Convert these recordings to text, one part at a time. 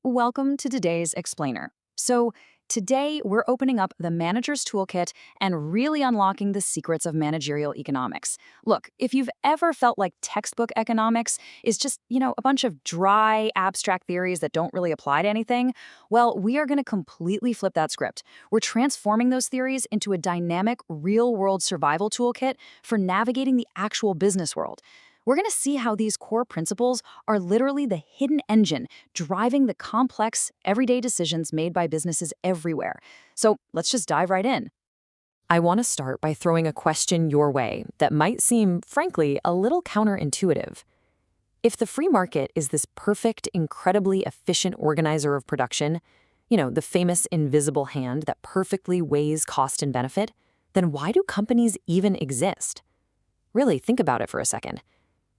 Welcome to today's Explainer. Today we're opening up the Manager's Toolkit and really unlocking the secrets of managerial economics. Look, if you've ever felt like textbook economics is just, a bunch of dry, abstract theories that don't really apply to anything, well, we are going to completely flip that script. We're transforming those theories into a dynamic, real-world survival toolkit for navigating the actual business world. We're going to see how these core principles are literally the hidden engine driving the complex, everyday decisions made by businesses everywhere. So let's just dive right in. I want to start by throwing a question your way that might seem, frankly, a little counterintuitive. If the free market is this perfect, incredibly efficient organizer of production, the famous invisible hand that perfectly weighs cost and benefit, then why do companies even exist? Really, think about it for a second.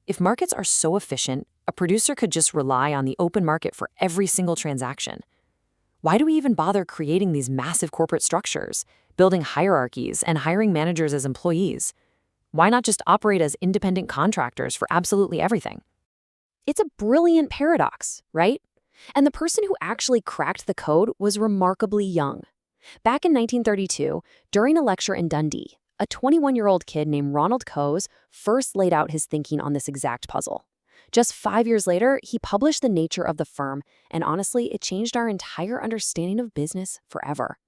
If markets are so efficient, a producer could just rely on the open market for every single transaction. Why do we even bother creating these massive corporate structures, building hierarchies, and hiring managers as employees? Why not just operate as independent contractors for absolutely everything? It's a brilliant paradox, right? And the person who actually cracked the code was remarkably young. Back in 1932, during a lecture in Dundee, a 21-year-old kid named Ronald Coase first laid out his thinking on this exact puzzle. Just 5 years later, he published The Nature of the Firm, and honestly, it changed our entire understanding of business forever.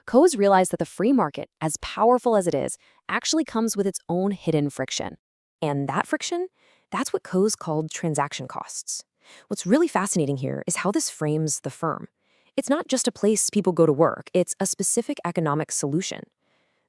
Coase realized that the free market, as powerful as it is, actually comes with its own hidden friction. And that friction? That's what Coase called transaction costs. What's really fascinating here is how this frames the firm. It's not just a place people go to work, it's a specific economic solution.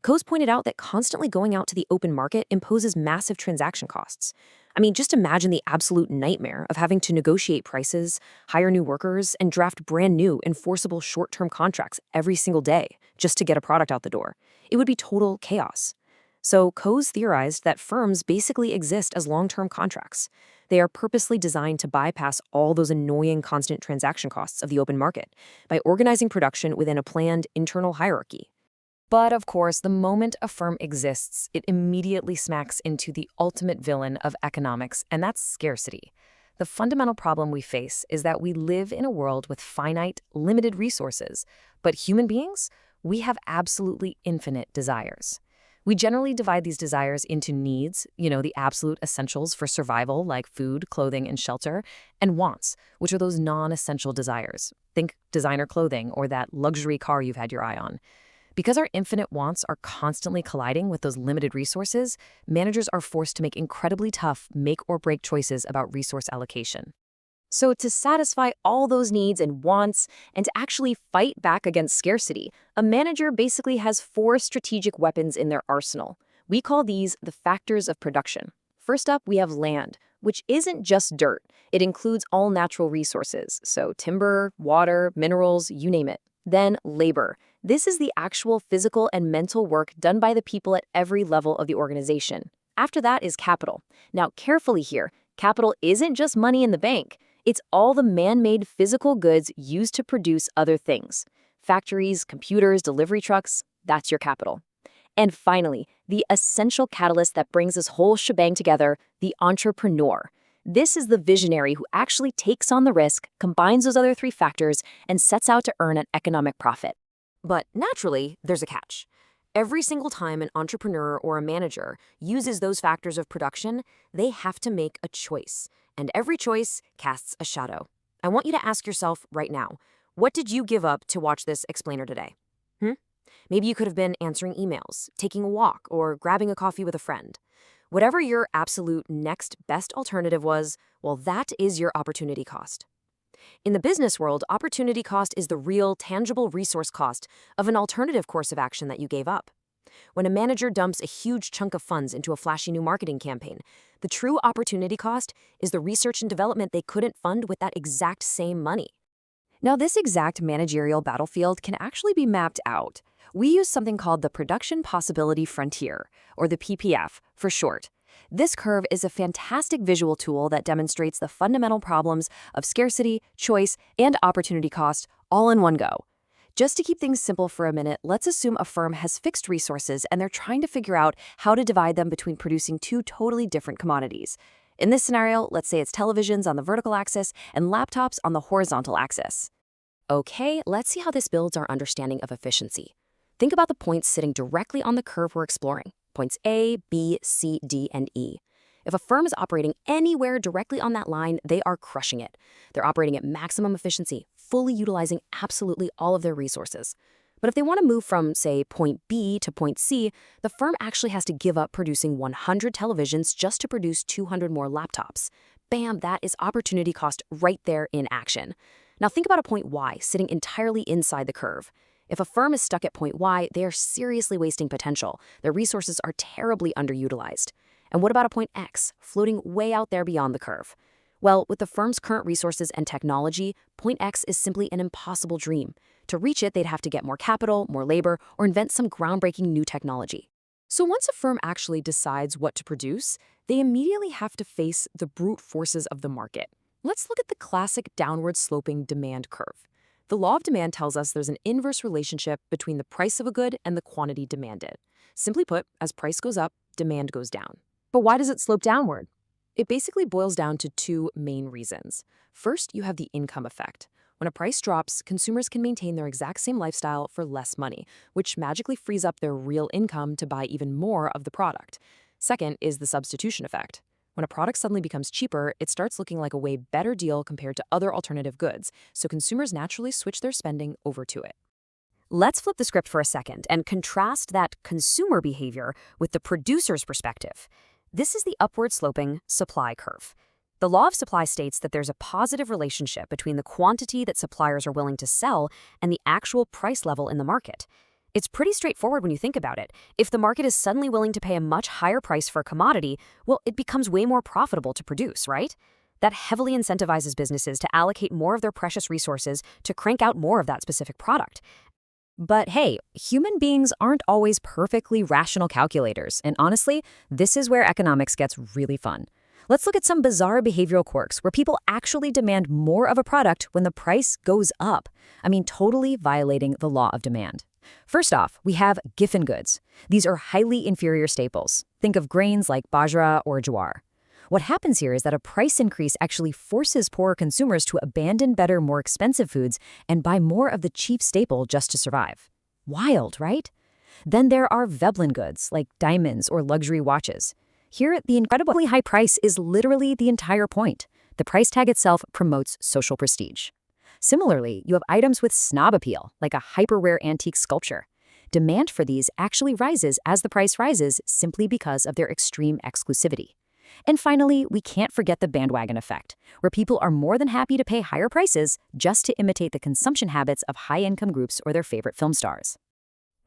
Coase pointed out that constantly going out to the open market imposes massive transaction costs. I mean, just imagine the absolute nightmare of having to negotiate prices, hire new workers, and draft brand new, enforceable short-term contracts every single day just to get a product out the door. It would be total chaos. So Coase theorized that firms basically exist as long-term contracts. They are purposely designed to bypass all those annoying constant transaction costs of the open market by organizing production within a planned internal hierarchy. But of course, the moment a firm exists, it immediately smacks into the ultimate villain of economics, and that's scarcity. The fundamental problem we face is that we live in a world with finite, limited resources, but human beings, we have absolutely infinite desires. We generally divide these desires into needs, the absolute essentials for survival like food, clothing, and shelter, and wants, which are those non-essential desires. Think designer clothing or that luxury car you've had your eye on. Because our infinite wants are constantly colliding with those limited resources, managers are forced to make incredibly tough make-or-break choices about resource allocation. So to satisfy all those needs and wants, and to actually fight back against scarcity, a manager basically has 4 strategic weapons in their arsenal. We call these the factors of production. First up, we have land, which isn't just dirt. It includes all natural resources, so timber, water, minerals, you name it. Then labor. This is the actual physical and mental work done by the people at every level of the organization. After that is capital. Now, carefully here, capital isn't just money in the bank. It's all the man-made physical goods used to produce other things. Factories, computers, delivery trucks, that's your capital. And finally, the essential catalyst that brings this whole shebang together, the entrepreneur. This is the visionary who actually takes on the risk, combines those other 3 factors, and sets out to earn an economic profit. But naturally, there's a catch. Every single time an entrepreneur or a manager uses those factors of production, they have to make a choice. And every choice casts a shadow. I want you to ask yourself right now, what did you give up to watch this explainer today? Maybe you could have been answering emails, taking a walk, or grabbing a coffee with a friend. Whatever your absolute next best alternative was, well, that is your opportunity cost. In the business world, opportunity cost is the real, tangible resource cost of an alternative course of action that you gave up. When a manager dumps a huge chunk of funds into a flashy new marketing campaign, the true opportunity cost is the research and development they couldn't fund with that exact same money. Now, this exact managerial battlefield can actually be mapped out. We use something called the Production Possibility Frontier, or the PPF for short. This curve is a fantastic visual tool that demonstrates the fundamental problems of scarcity, choice, and opportunity cost all in one go. Just to keep things simple for a minute, let's assume a firm has fixed resources and they're trying to figure out how to divide them between producing 2 totally different commodities. In this scenario, let's say it's televisions on the vertical axis and laptops on the horizontal axis. Okay, let's see how this builds our understanding of efficiency. Think about the points sitting directly on the curve we're exploring. Points A, B, C, D, and E. If a firm is operating anywhere directly on that line, they are crushing it. They're operating at maximum efficiency, fully utilizing absolutely all of their resources. But if they want to move from, say, point B to point C, the firm actually has to give up producing 100 televisions just to produce 200 more laptops. Bam, that is opportunity cost right there in action. Now think about a point Y sitting entirely inside the curve. If a firm is stuck at point Y, they are seriously wasting potential. Their resources are terribly underutilized. And what about a point X, floating way out there beyond the curve? Well, with the firm's current resources and technology, point X is simply an impossible dream. To reach it, they'd have to get more capital, more labor, or invent some groundbreaking new technology. So once a firm actually decides what to produce, they immediately have to face the brute forces of the market. Let's look at the classic downward-sloping demand curve. The law of demand tells us there's an inverse relationship between the price of a good and the quantity demanded. Simply put, as price goes up, demand goes down. But why does it slope downward? It basically boils down to two main reasons. First, you have the income effect. When a price drops, consumers can maintain their exact same lifestyle for less money, which magically frees up their real income to buy even more of the product. Second is the substitution effect. When a product suddenly becomes cheaper, it starts looking like a way better deal compared to other alternative goods, so consumers naturally switch their spending over to it. Let's flip the script for a second and contrast that consumer behavior with the producer's perspective. This is the upward-sloping supply curve. The law of supply states that there's a positive relationship between the quantity that suppliers are willing to sell and the actual price level in the market. It's pretty straightforward when you think about it. If the market is suddenly willing to pay a much higher price for a commodity, well, it becomes way more profitable to produce, right? That heavily incentivizes businesses to allocate more of their precious resources to crank out more of that specific product. But hey, human beings aren't always perfectly rational calculators, and honestly, this is where economics gets really fun. Let's look at some bizarre behavioral quirks where people actually demand more of a product when the price goes up. I mean, totally violating the law of demand. First off, we have Giffen goods. These are highly inferior staples. Think of grains like bajra or jowar. What happens here is that a price increase actually forces poorer consumers to abandon better, more expensive foods and buy more of the cheap staple just to survive. Wild, right? Then there are Veblen goods, like diamonds or luxury watches. Here, the incredibly high price is literally the entire point. The price tag itself promotes social prestige. Similarly, you have items with snob appeal, like a hyper-rare antique sculpture. Demand for these actually rises as the price rises simply because of their extreme exclusivity. And finally, we can't forget the bandwagon effect, where people are more than happy to pay higher prices just to imitate the consumption habits of high-income groups or their favorite film stars.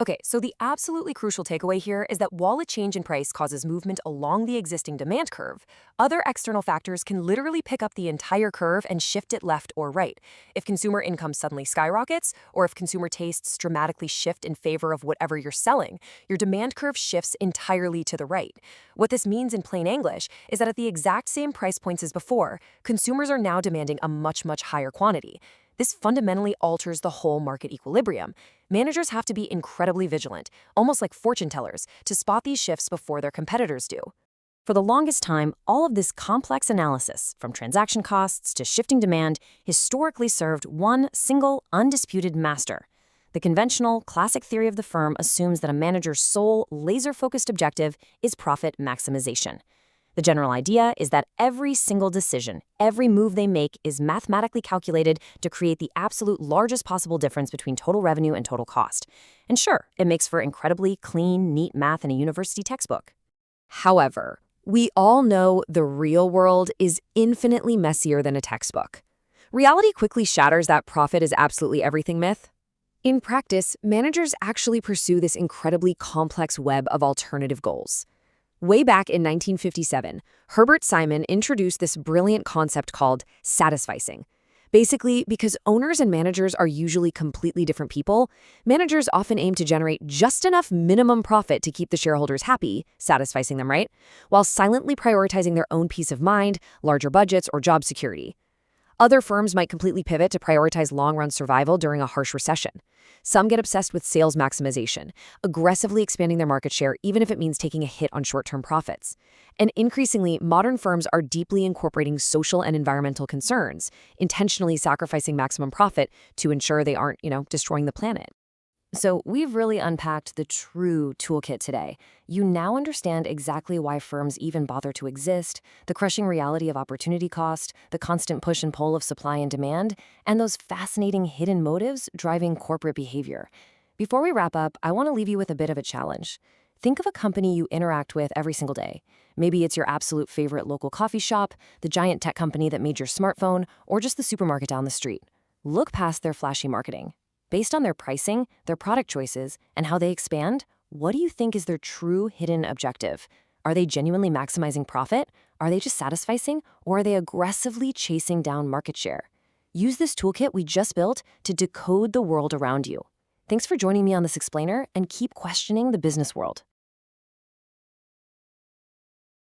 Okay, so the absolutely crucial takeaway here is that while a change in price causes movement along the existing demand curve, other external factors can literally pick up the entire curve and shift it left or right. If consumer income suddenly skyrockets, or if consumer tastes dramatically shift in favor of whatever you're selling, your demand curve shifts entirely to the right. What this means in plain English is that at the exact same price points as before, consumers are now demanding a much, much higher quantity. This fundamentally alters the whole market equilibrium. Managers have to be incredibly vigilant, almost like fortune tellers, to spot these shifts before their competitors do. For the longest time, all of this complex analysis, from transaction costs to shifting demand, historically served one single, undisputed master. The conventional, classic theory of the firm assumes that a manager's sole, laser-focused objective is profit maximization. The general idea is that every single decision, every move they make is mathematically calculated to create the absolute largest possible difference between total revenue and total cost. And sure, it makes for incredibly clean, neat math in a university textbook. However, we all know the real world is infinitely messier than a textbook. Reality quickly shatters that profit is absolutely everything myth. In practice, managers actually pursue this incredibly complex web of alternative goals. Way back in 1957, Herbert Simon introduced this brilliant concept called satisficing. Basically, because owners and managers are usually completely different people, managers often aim to generate just enough minimum profit to keep the shareholders happy, satisficing them, right? While silently prioritizing their own peace of mind, larger budgets, or job security. Other firms might completely pivot to prioritize long-run survival during a harsh recession. Some get obsessed with sales maximization, aggressively expanding their market share even if it means taking a hit on short-term profits. And increasingly, modern firms are deeply incorporating social and environmental concerns, intentionally sacrificing maximum profit to ensure they aren't, destroying the planet. So we've really unpacked the true toolkit today. You now understand exactly why firms even bother to exist, the crushing reality of opportunity cost, the constant push and pull of supply and demand, and those fascinating hidden motives driving corporate behavior. Before we wrap up, I want to leave you with a bit of a challenge. Think of a company you interact with every single day. Maybe it's your absolute favorite local coffee shop, the giant tech company that made your smartphone, or just the supermarket down the street. Look past their flashy marketing. Based on their pricing, their product choices, and how they expand, what do you think is their true hidden objective? Are they genuinely maximizing profit? Are they just satisficing? Or are they aggressively chasing down market share? Use this toolkit we just built to decode the world around you. Thanks for joining me on this explainer, and keep questioning the business world.